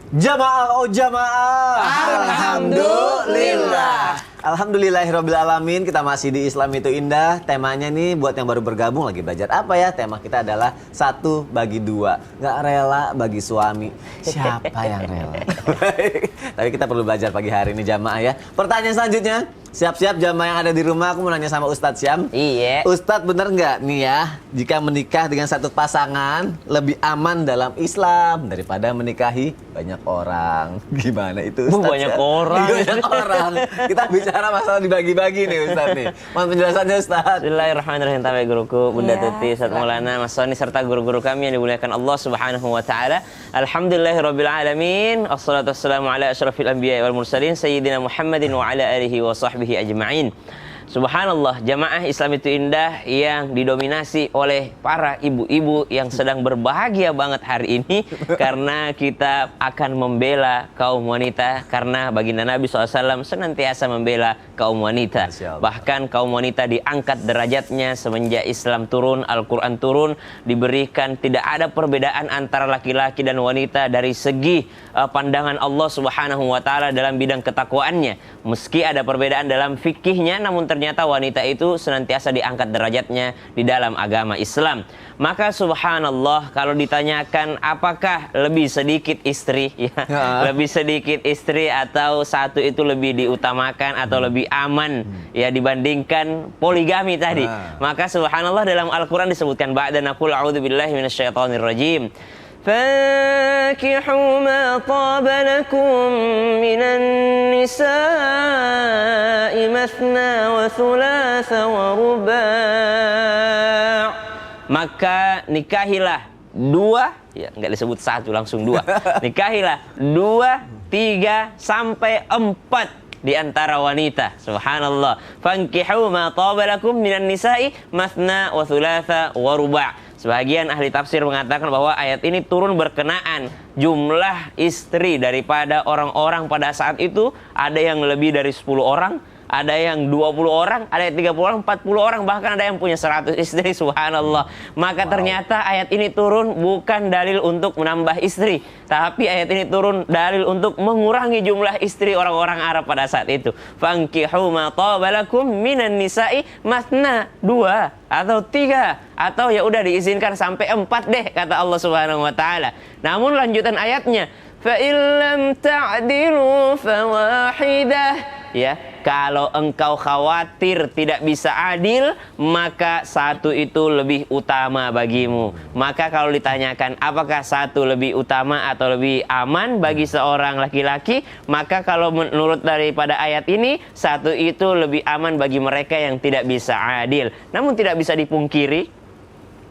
Jamaah, oh jamaah. Alhamdulillah. Alhamdulillahirabbil alamin. Kita masih di Islam itu indah. Temanya nih buat yang baru bergabung lagi belajar apa ya? Tema kita adalah 1 bagi 2. Nggak rela bagi suami. Siapa yang rela? Tapi kita perlu belajar pagi hari ini jamaah ya. Pertanyaan selanjutnya. Siap-siap jamaah yang ada di rumah, aku mau nanya sama Ustadz Syam. Iya. Ustadz bener nggak nih ya, jika menikah dengan satu pasangan lebih aman dalam Islam daripada menikahi banyak orang? Gimana itu Ustadz? Banyak orang. Banyak orang. Kita bicara masalah dibagi-bagi nih Ustadz nih. Mohon penjelasannya Ustadz. Bismillahirrahmanirrahim. Tabe guruku, Bunda Ya, Tuti, Ustaz Maulana, Mas Soni serta guru-guru kami yang dimuliakan Allah Subhanahu wa taala. Alhamdulillahirabbil alamin. Wassalatu wassalamu ala asyrafil anbiya'i wal mursalin sayyidina Muhammadin wa ala alihi wa sahbihi ajma'in. Subhanallah, jamaah Islam itu indah yang didominasi oleh para ibu-ibu yang sedang berbahagia banget hari ini karena kita akan membela kaum wanita, karena baginda Nabi SAW senantiasa membela kaum wanita. Bahkan kaum wanita diangkat derajatnya semenjak Islam turun, Al-Quran turun, diberikan tidak ada perbedaan antara laki-laki dan wanita dari segi pandangan Allah Subhanahu wa taala dalam bidang ketakwaannya. Meski ada perbedaan dalam fikihnya, namun ternyata wanita itu senantiasa diangkat derajatnya di dalam agama Islam. Maka subhanallah, kalau ditanyakan apakah lebih sedikit istri lebih sedikit istri atau satu itu lebih diutamakan atau lebih aman ya dibandingkan poligami tadi, maka subhanallah dalam Al-Quran disebutkan ba'da naqul a'udzubillahi minasyaitonir rajim. فانكحوا ما طاب لكم من النساء مثنى وثلاث ورباع. Maka nikahilah dua, ya nggak disebut satu langsung dua. Nikahilah 2, 3 sampai 4 di antara wanita. Subhanallah. Fankihu ma taba lakum minan nisa'i mathna wa thulatha wa ruba'. Sebagian ahli tafsir mengatakan bahwa ayat ini turun berkenaan jumlah istri daripada orang-orang pada saat itu. Ada yang lebih dari 10 orang, ada yang 20 orang, ada yang 30 orang, 40 orang, bahkan ada yang punya 100 istri. Subhanallah. Maka ternyata ayat ini turun bukan dalil untuk menambah istri, tapi ayat ini turun dalil untuk mengurangi jumlah istri orang-orang Arab pada saat itu. Fankihu ma taba lakum minan nisa'i mathna, 2 atau 3 atau ya udah diizinkan sampai 4 deh kata Allah Subhanahu wa taala. Namun lanjutan ayatnya, fa illam ta'dilu fawahidah. Ya, kalau engkau khawatir tidak bisa adil, maka satu itu lebih utama bagimu. Maka kalau ditanyakan apakah satu lebih utama atau lebih aman bagi seorang laki-laki, maka kalau menurut daripada ayat ini, satu itu lebih aman bagi mereka yang tidak bisa adil. Namun tidak bisa dipungkiri,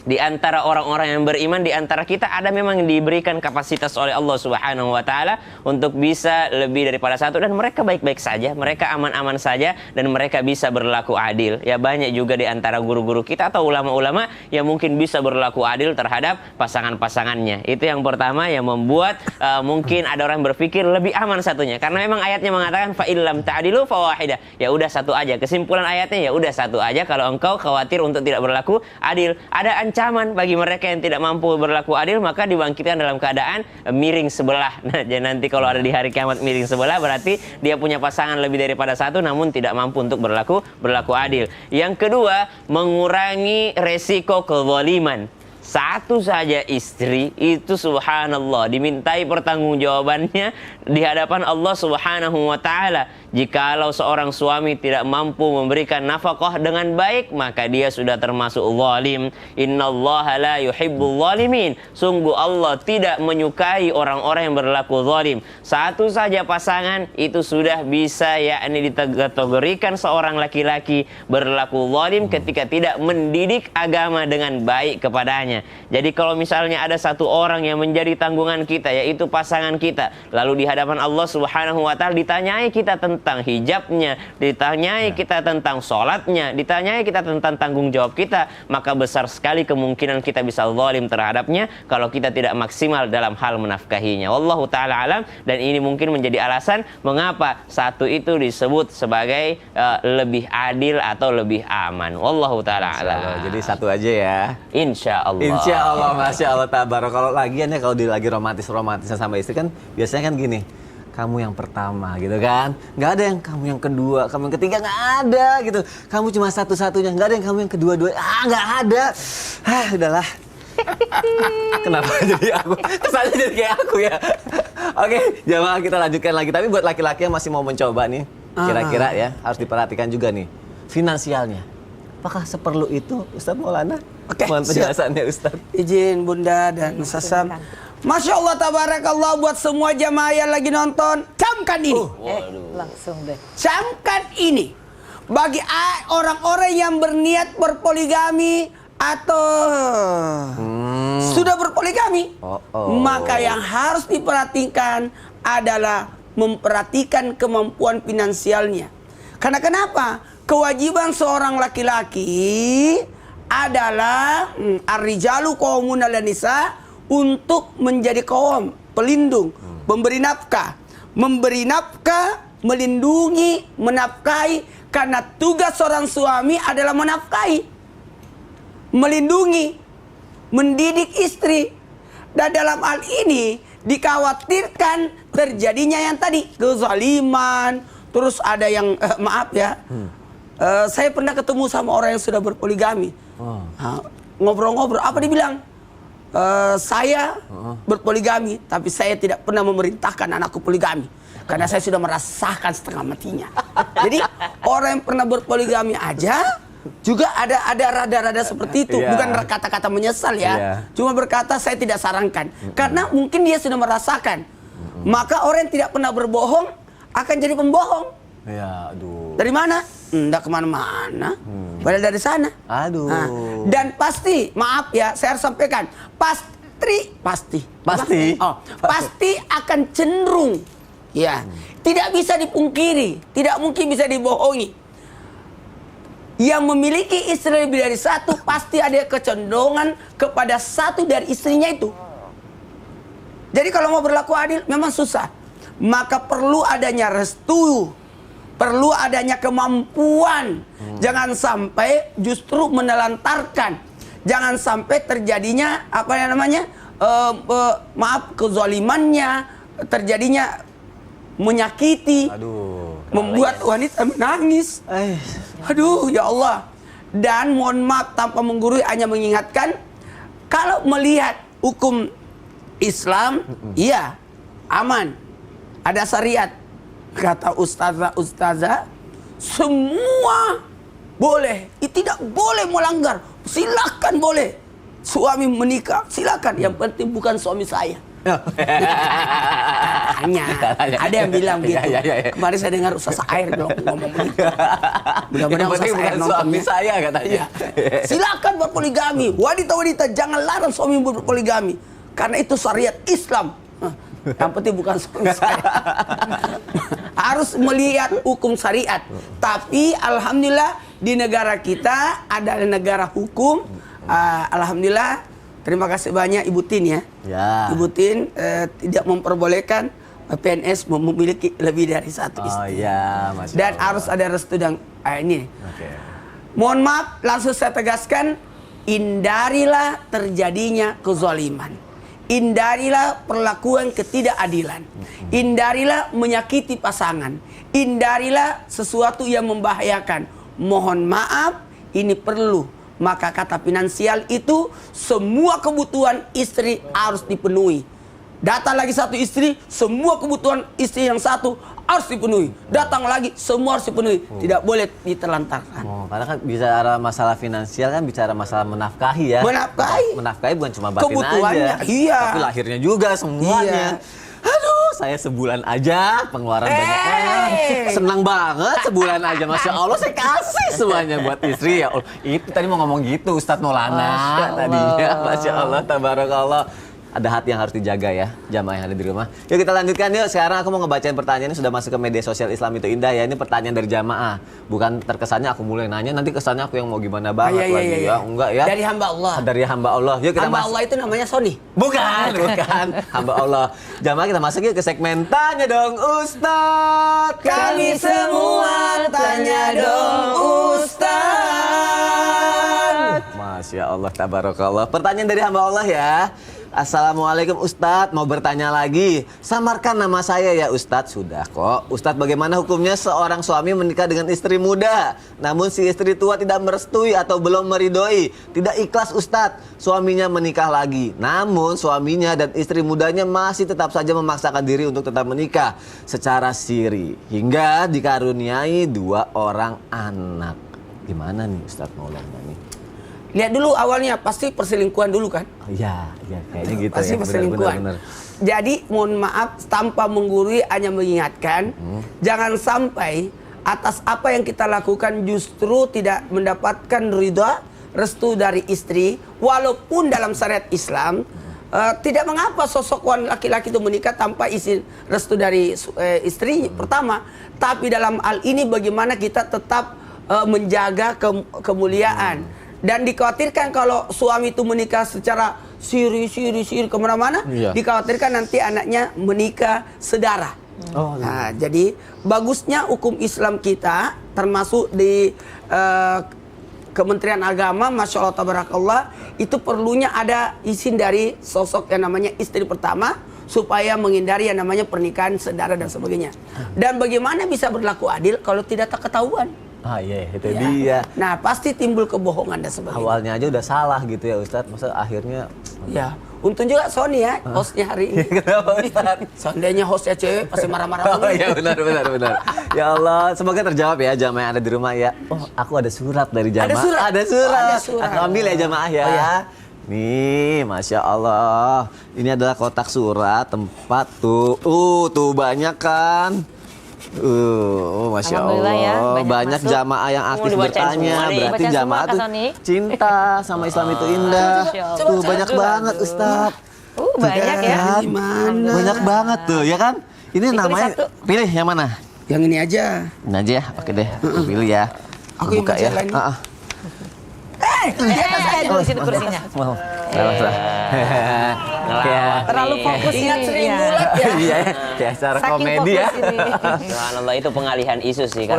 di antara orang-orang yang beriman, di antara kita ada memang yang diberikan kapasitas oleh Allah Subhanahu wa taala untuk bisa lebih daripada satu, dan mereka baik-baik saja, mereka aman-aman saja, dan mereka bisa berlaku adil. Ya, banyak juga di antara guru-guru kita atau ulama-ulama yang mungkin bisa berlaku adil terhadap pasangan-pasangannya. Itu yang pertama yang membuat mungkin ada orang berpikir lebih aman satunya, karena memang ayatnya mengatakan fa illam ta'dilu fawahidah. Ya udah satu aja. Kesimpulan ayatnya ya udah satu aja kalau engkau khawatir untuk tidak berlaku adil. Ada ancaman bagi mereka yang tidak mampu berlaku adil, maka dibangkitkan dalam keadaan miring sebelah. Nah, jadi nanti kalau ada di hari kiamat miring sebelah, berarti dia punya pasangan lebih daripada satu namun tidak mampu untuk berlaku adil. Yang kedua, mengurangi resiko kezaliman. Satu saja istri itu subhanallah dimintai pertanggungjawabannya di hadapan Allah Subhanahu wa taala. Jikalau seorang suami tidak mampu memberikan nafkah dengan baik, maka dia sudah termasuk zalim. Innallaha la yuhibbul zalimin. Sungguh Allah tidak menyukai orang-orang yang berlaku zalim. Satu saja pasangan itu sudah bisa yakni dikategorikan seorang laki-laki berlaku zalim ketika tidak mendidik agama dengan baik kepadanya. Jadi kalau misalnya ada satu orang yang menjadi tanggungan kita, yaitu pasangan kita, lalu di hadapan Allah Subhanahu wa taala ditanyai kita tentang hijabnya, ditanyai kita tentang sholatnya, ditanyai kita tentang tanggung jawab kita, maka besar sekali kemungkinan kita bisa zalim terhadapnya kalau kita tidak maksimal dalam hal menafkahinya. Wallahu taala alam. Dan ini mungkin menjadi alasan mengapa satu itu disebut sebagai lebih adil atau lebih aman. Wallahu taala alam. Jadi satu aja ya. Insya Allah. Insya Allah, Masya Allah, tabarok. Kalau lagian ya, kalau lagi romantisnya sama istri kan biasanya kan gini, kamu yang pertama gitu kan, nggak ada yang kamu yang kedua, kamu yang ketiga, nggak ada gitu. Kamu cuma satu-satunya, nggak ada yang kamu yang kedua-dua, nggak ada. Udahlah. Kenapa jadi aku? Kesannya jadi kayak aku ya. Oke, jamaah kita lanjutkan lagi. Tapi buat laki-laki yang masih mau mencoba nih, kira-kira ya harus diperhatikan juga nih finansialnya. Apakah seperlu itu, Ustaz Maulana? Oke, mohon penjelasannya, Ustaz. Izin Bunda dan Sasam. Masya Allah, tabarakallah, buat semua jamaah yang lagi nonton, camkan ini. Langsung deh. Camkan ini. Bagi orang-orang yang berniat berpoligami atau sudah berpoligami, maka yang harus diperhatikan adalah memperhatikan kemampuan finansialnya. Karena kenapa? Kewajiban seorang laki-laki adalah ar-rijalu qawwamun 'alan nisa, untuk menjadi kaum pelindung, memberi nafkah, melindungi, menafkahi, karena tugas seorang suami adalah menafkahi, melindungi, mendidik istri. Dan dalam hal ini dikhawatirkan terjadinya yang tadi, kezaliman, terus ada yang maaf ya, saya pernah ketemu sama orang yang sudah berpoligami. Ngobrol-ngobrol, apa dibilang? Saya berpoligami, tapi saya tidak pernah memerintahkan anakku poligami karena saya sudah merasakan setengah matinya. Jadi orang yang pernah berpoligami aja juga ada rada-rada seperti itu. Bukan kata-kata menyesal ya, cuma berkata saya tidak sarankan karena mungkin dia sudah merasakan. Maka orang yang tidak pernah berbohong akan jadi pembohong. Dari mana? Nggak kemana-mana, padahal dari sana. Dan pasti, maaf ya, saya harus sampaikan, pasti akan cenderung, ya, tidak bisa dipungkiri, tidak mungkin bisa dibohongi. Yang memiliki istri lebih dari satu pasti ada kecenderungan kepada satu dari istrinya itu. Jadi kalau mau berlaku adil memang susah, maka perlu adanya restu. Perlu adanya kemampuan. Jangan sampai justru menelantarkan. Jangan sampai terjadinya apa namanya? Kezalimannya, terjadinya menyakiti, membuat wanita menangis. Aduh, ya Allah. Dan mohon maaf tanpa menggurui, hanya mengingatkan, kalau melihat hukum Islam, iya, aman, ada syariat. Kata ustazah, semua boleh, tidak boleh melanggar. Silakan boleh suami menikah, silakan. Yang penting bukan suami saya. Hanya ada yang bilang gitu. Kemarin saya dengar Ustaz Air ngomong begitu. Mudah-mudahan Ustaz Air nonton suami saya katanya. Silakan berpoligami. Wanita-wanita jangan larang suami berpoligami, karena itu syariat Islam. Yang penting bukan suami saya. Harus melihat hukum syariat. Tapi alhamdulillah di negara kita adalah negara hukum. Alhamdulillah, terima kasih banyak Ibu Tin ya. Ibu Tin tidak memperbolehkan PNS memiliki lebih dari satu istri. Dan harus ada restu dan ini. Mohon maaf, langsung saya tegaskan, hindarilah terjadinya kezaliman. Hindarilah perlakuan ketidakadilan. Hindarilah menyakiti pasangan. Hindarilah sesuatu yang membahayakan. Mohon maaf, ini perlu. Maka kata finansial itu, semua kebutuhan istri harus dipenuhi. Datang lagi satu istri, semua kebutuhan istri yang satu harus dipenuhi. Datang lagi, semua harus dipenuhi. Tidak boleh ditelantarkan. Karena kan bicara masalah finansial kan bicara masalah menafkahi ya. Menafkahi bukan cuma batin kebutuhannya, aja. Tapi lahirnya juga semuanya. Aduh, saya sebulan aja pengeluaran banyak banget. Senang banget sebulan aja, Masya Allah, saya kasih semuanya buat istri ya. Itu tadi mau ngomong gitu Ustadz Maulana tadinya. Masya Allah, tabarakallah. Ada hati yang harus dijaga ya, jamaah yang ada di rumah. Yuk kita lanjutkan yuk. Sekarang aku mau ngebacain pertanyaan ini, sudah masuk ke media sosial Islam itu Indah ya. Ini pertanyaan dari jamaah. Bukan terkesannya aku mulai nanya, nanti kesannya aku yang mau gimana banget lagi ya. Enggak ya. Dari hamba Allah. Dari hamba Allah. Yuk kita hamba Allah itu namanya Sony. Bukan. Hamba Allah. Jamaah kita masuk yuk ke segmen Tanya Dong Ustadz. Kami semua tanya dong Ustadz. Masya Allah, tabarakallah. Pertanyaan dari hamba Allah ya. Assalamualaikum Ustadz, mau bertanya lagi. Samarkan nama saya ya Ustadz. Sudah kok. Ustadz, bagaimana hukumnya seorang suami menikah dengan istri muda, namun si istri tua tidak merestui atau belum meridoi, tidak ikhlas Ustadz, suaminya menikah lagi. Namun suaminya dan istri mudanya masih tetap saja memaksakan diri untuk tetap menikah secara siri hingga dikaruniai 2 orang anak. Gimana nih Ustadz Maulana nih? Lihat dulu awalnya, pasti perselingkuhan dulu kan? Iya, kayaknya gitu Pasti ya. perselingkuhan. Benar. Jadi mohon maaf, tanpa menggurui hanya mengingatkan, jangan sampai atas apa yang kita lakukan justru tidak mendapatkan ridha, restu dari istri, walaupun dalam syariat Islam tidak mengapa sosok laki-laki itu menikah tanpa izin restu dari istri pertama, tapi dalam hal ini bagaimana kita tetap menjaga kemuliaan. Dan dikhawatirkan kalau suami itu menikah secara siri kemana-mana, dikhawatirkan nanti anaknya menikah sedara. Nah, jadi bagusnya hukum Islam kita, termasuk di Kementerian Agama, Masya Allah Tabarakallah, itu perlunya ada izin dari sosok yang namanya istri pertama, supaya menghindari yang namanya pernikahan sedara dan sebagainya. Dan bagaimana bisa berlaku adil kalau tidak tak ketahuan? Iya, itu dia. Nah, pasti timbul kebohongan dan sebagainya. Awalnya aja udah salah gitu ya Ustadz, masa akhirnya... Ya, untung juga Sony ya, hostnya hari ini. Kenapa Ustadz? Seandainya hostnya cewek, pasti marah-marah. Iya benar. Ya Allah, semoga terjawab ya jamaah yang ada di rumah ya. Oh, aku ada surat dari jamaah. Ada surat. Aku ambil ya jamaah ya. Nih, Masya Allah. Ini adalah kotak surat, tempat tuh. Tuh banyak kan. Masya Allah ya, banyak jamaah yang aktif bertanya. Berarti jamaah tuh cinta sama Islam itu indah. Tuh banyak banget Ustadz. Banyak ya. Banyak banget tuh ya kan. Ini namanya pilih yang mana? Yang ini aja. Ini aja ya. Oke deh, aku pilih ya. Aku buka ya. Dulu sini kursinya. Terlalu fokus Ingat ini. sering bulat ya. Iya, kayak acara Saking komedi ya. fokus ini. Subhanallah, itu pengalihan isu sih kan.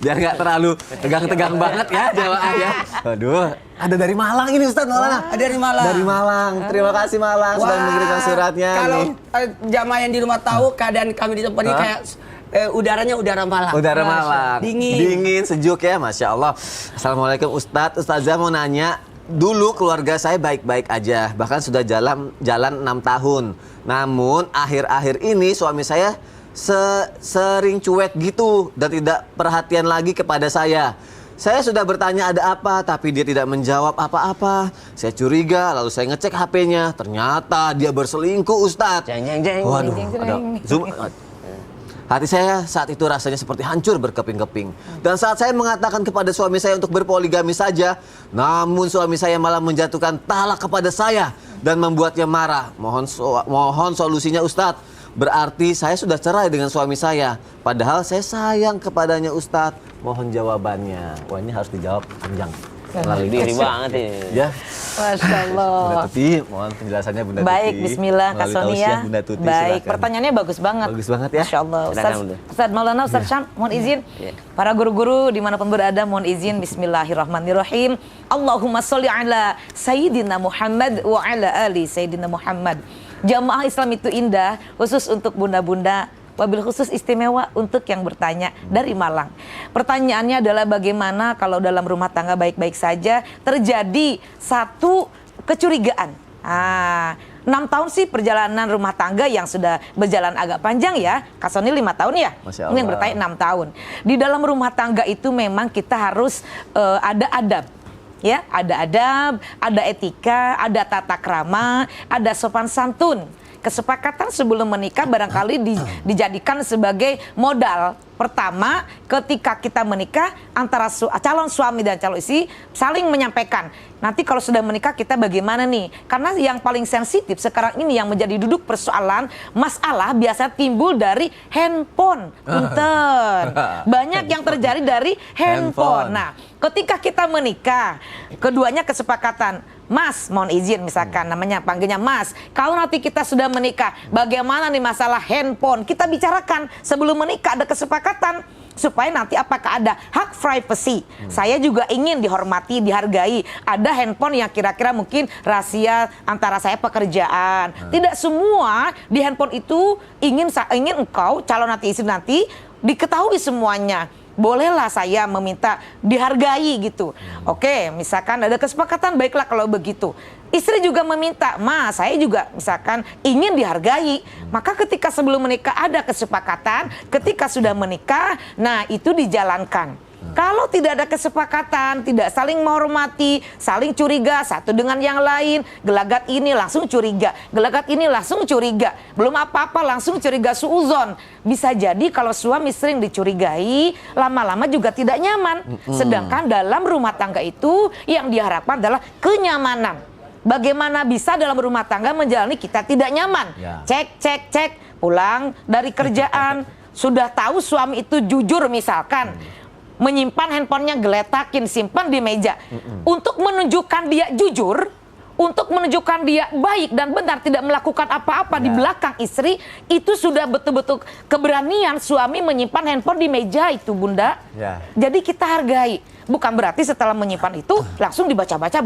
Biar nggak terlalu tegang-tegang banget ya jamaah ya. Waduh, ada dari Malang ini Ustadz Maulana. Ada dari Malang. Dari Malang. Terima kasih Malang sudah mengirimkan suratnya. Kalau nih. jamaah yang di rumah tahu keadaan kami di tempat ini kayak udaranya udara Malang. Udara Malang. Dingin, sejuk ya, Masya Allah. Assalamualaikum Ustadz. Ustazah mau nanya, dulu keluarga saya baik-baik aja, bahkan sudah jalan 6 tahun. Namun akhir-akhir ini suami saya sering cuek gitu dan tidak perhatian lagi kepada saya. Saya sudah bertanya ada apa, tapi dia tidak menjawab apa-apa. Saya curiga, lalu saya ngecek HP-nya. Ternyata dia berselingkuh, Ustadz. Jeng. Waduh, ada zoom. Hati saya saat itu rasanya seperti hancur berkeping-keping. Dan saat saya mengatakan kepada suami saya untuk berpoligami saja, namun suami saya malah menjatuhkan talak kepada saya dan membuatnya marah. Mohon solusinya Ustadz. Berarti saya sudah cerai dengan suami saya. Padahal saya sayang kepadanya Ustadz. Mohon jawabannya. Wah, ini harus dijawab panjang. Melalui diri banget ini. Ya. Masya Allah. Bunda Tuti, mohon penjelasannya Bunda Tuti. Baik, bismillah Kak Melalui Sonia. tausiah Bunda Tuti, Baik, silakan. pertanyaannya bagus banget. Bagus banget ya. Masya Allah. Silakan, Ustaz Maulana, Ustaz Syam, mohon izin. Para guru-guru dimanapun berada, mohon izin. Bismillahirrahmanirrahim. Allahumma sholli ala Sayyidina Muhammad wa ala ali Sayyidina Muhammad. Jamaah Islam itu indah, khusus untuk bunda-bunda. Wabil khusus istimewa untuk yang bertanya dari Malang. Pertanyaannya adalah bagaimana kalau dalam rumah tangga baik-baik saja terjadi satu kecurigaan. 6 tahun sih perjalanan rumah tangga yang sudah berjalan agak panjang ya. Kak Sony 5 tahun ya. Ini yang bertanya 6 tahun. Di dalam rumah tangga itu memang kita harus ada adab. Ya, ada adab, ada etika, ada tata krama, ada sopan santun. Kesepakatan sebelum menikah barangkali dijadikan sebagai modal. Pertama, ketika kita menikah antara calon suami dan calon istri saling menyampaikan. Nanti kalau sudah menikah kita bagaimana nih? Karena yang paling sensitif sekarang ini yang menjadi duduk persoalan masalah biasa timbul dari handphone. Punten. Banyak yang terjadi dari handphone. Nah, ketika kita menikah, keduanya kesepakatan. Mas, mohon izin misalkan namanya panggilnya Mas. Kalau nanti kita sudah menikah, bagaimana nih masalah handphone? Kita bicarakan sebelum menikah, ada kesepakatan. supaya nanti apakah ada hak privacy. Saya juga ingin dihormati, dihargai. Ada handphone yang kira-kira mungkin rahasia antara saya pekerjaan. Tidak semua di handphone itu ingin engkau calon istri nanti diketahui semuanya. Bolehlah saya meminta dihargai gitu. Oke, misalkan ada kesepakatan, baiklah kalau begitu. Istri juga meminta, saya juga misalkan ingin dihargai. Maka ketika sebelum menikah ada kesepakatan, ketika sudah menikah, nah itu dijalankan. Kalau tidak ada kesepakatan, tidak saling menghormati, saling curiga satu dengan yang lain, gelagat ini langsung curiga, gelagat ini langsung curiga, belum apa-apa langsung curiga suuzon. Bisa jadi kalau suami sering dicurigai, lama-lama juga tidak nyaman. Sedangkan dalam rumah tangga itu yang diharapkan adalah kenyamanan. Bagaimana bisa dalam rumah tangga menjalani kita tidak nyaman? Cek, pulang dari kerjaan, sudah tahu suami itu jujur misalkan, menyimpan handphonenya geletakin, simpan di meja. Untuk menunjukkan dia jujur, untuk menunjukkan dia baik dan benar, tidak melakukan apa-apa di belakang istri, itu sudah betul-betul keberanian suami menyimpan handphone di meja itu, Bunda. Jadi kita hargai. Bukan berarti setelah menyimpan itu langsung dibaca-baca.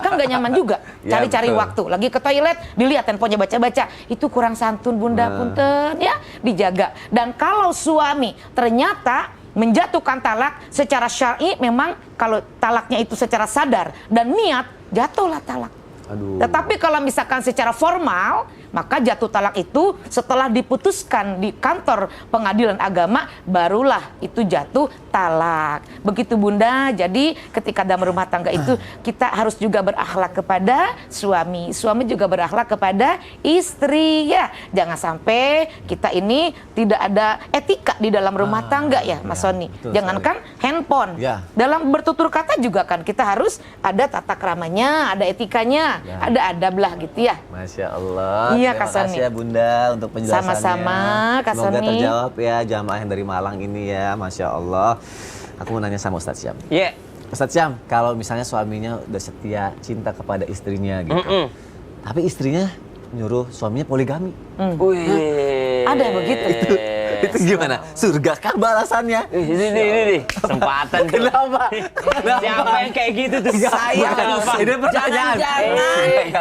Kan gak nyaman juga. Cari-cari waktu. Lagi ke toilet, dilihat handphonenya baca-baca. Itu kurang santun, Bunda. Punten ya, dijaga. Dan kalau suami ternyata menjatuhkan talak secara syar'i, memang kalau talaknya itu secara sadar dan niat, jatuhlah talak. Tetapi kalau misalkan secara formal, maka jatuh talak itu setelah diputuskan di kantor pengadilan agama, barulah itu jatuh talak. Begitu, Bunda. Jadi ketika dalam rumah tangga itu kita harus juga berakhlak kepada suami. Suami juga berakhlak kepada istri ya. Jangan sampai kita ini tidak ada etika di dalam rumah tangga ya, Mas Sony. Jangankan handphone. Dalam bertutur kata juga kan kita harus ada tata keramanya, ada etikanya, ada adab lah gitu ya. Masya Allah. Iya, Terima kasih ya Bunda untuk penjelasannya. Sama-sama, Kak Semoga Sony. terjawab ya jamaah yang dari Malang ini ya, Masya Allah. Aku mau nanya sama Ustadz Syam. Ustadz Syam, kalau misalnya suaminya udah setia, cinta kepada istrinya gitu, tapi istrinya nyuruh suaminya poligami. Ada begitu. Itu gimana? Surga kah balasannya? Ini kesempatan tuh. Kenapa? Siapa yang kayak gitu tuh? Saya Ini pertanyaan.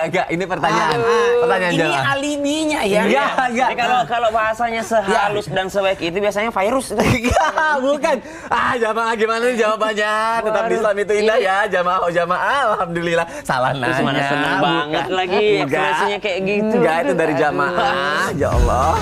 Enggak, ini pertanyaan. Pertanyaan Ini jawab. alibinya ya. Enggak. Jadi kalau bahasanya sehalus dan sebaik itu biasanya virus. Enggak, bukan. Jamaah gimana nih jawabannya? Tetap di Islam itu indah ya, jamaah. Alhamdulillah. Salah Terus nanya. mana senang banget lagi ekspresinya kayak gitu. Enggak, itu dari jamaah. Ya Allah.